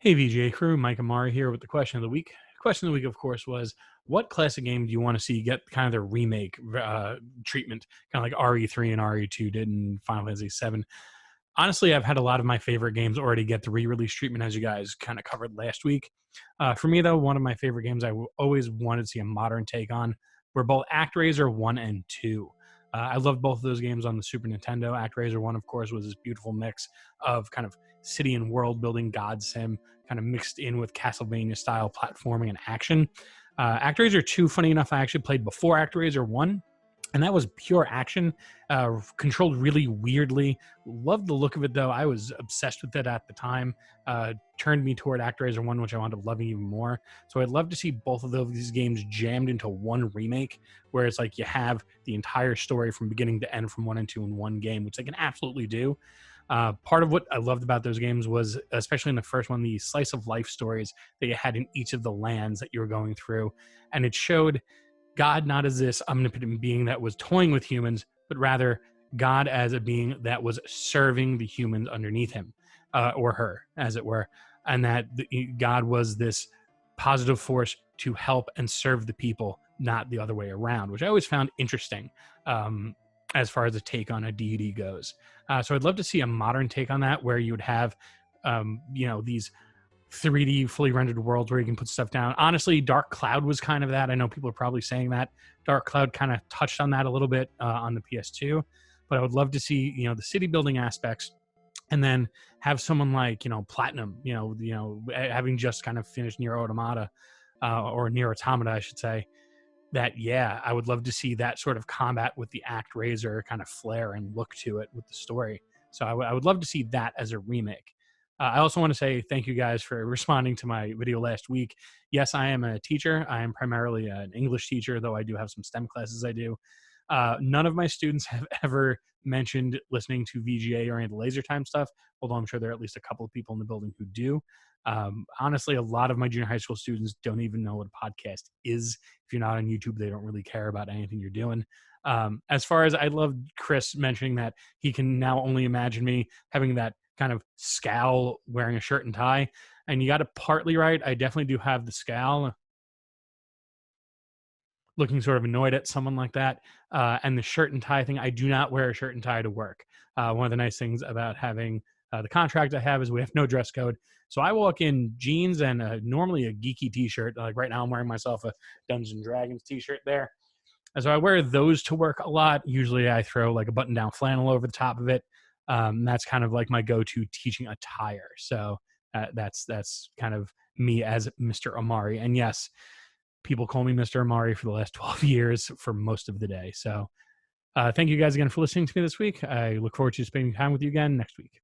Hey VGA crew, Mike Amari here with the question of the week. Question of the week, of course, was what classic game do you want to see get kind of their remake treatment, kind of like RE3 and RE2 did in Final Fantasy VII? Honestly, I've had a lot of my favorite games already get the re-release treatment, as you guys kind of covered last week. For me, though, one of my favorite games always wanted to see a modern take on were both ActRaiser 1 and 2. I loved both of those games on the Super Nintendo. ActRaiser 1, of course, was this beautiful mix of kind of city and world building god sim, kind of mixed in with Castlevania style platforming and action. ActRaiser 2, funny enough, I actually played before ActRaiser 1, and that was pure action, controlled really weirdly. Loved the look of it, though. I was obsessed with it at the time. Turned me toward ActRaiser 1, which I wound up loving even more. So I'd love to see both of these games jammed into one remake, where it's like you have the entire story from beginning to end from 1 and 2 in one game, which they can absolutely do. Part of what I loved about those games was, especially in the first one, the slice of life stories that you had in each of the lands that you were going through. And it showed God not as this omnipotent being that was toying with humans, but rather God as a being that was serving the humans underneath him, or her, as it were. And that God was this positive force to help and serve the people, not the other way around, which I always found interesting as far as a take on a deity goes. So I'd love to see a modern take on that, where you would have, these 3D fully rendered worlds where you can put stuff down. Honestly, Dark Cloud was kind of that. I know people are probably saying that. Dark Cloud kind of touched on that a little bit on the PS2, but I would love to see, the city building aspects, and then have someone like, Platinum, having just kind of finished Nier Automata, or Nier Automata, I should say, that, yeah, I would love to see that sort of combat with the ActRaiser kind of flair and look to it with the story. So I would love to see that as a remake. I also want to say thank you guys for responding to my video last week. Yes, I am a teacher. I am primarily an English teacher, though I do have some STEM classes I do. None of my students have ever mentioned listening to VGA or any of the laser time stuff, although I'm sure there are at least a couple of people in the building who do. Honestly, a lot of my junior high school students don't even know what a podcast is. If you're not on YouTube, they don't really care about anything you're doing. As far as, I love Chris mentioning that he can now only imagine me having that kind of scowl wearing a shirt and tie. And you got it partly right. I definitely do have the scowl, looking sort of annoyed at someone like that. And the shirt and tie thing, I do not wear a shirt and tie to work. One of the nice things about having the contract I have is we have no dress code. So I walk in jeans and normally a geeky t-shirt. Like right now I'm wearing myself a Dungeons and Dragons t-shirt there. And so I wear those to work a lot. Usually I throw like a button down flannel over the top of it. That's kind of like my go-to teaching attire. So that's kind of me as Mr. Amari. And yes, people call me Mr. Amari for the last 12 years for most of the day. So thank you guys again for listening to me this week. I look forward to spending time with you again next week.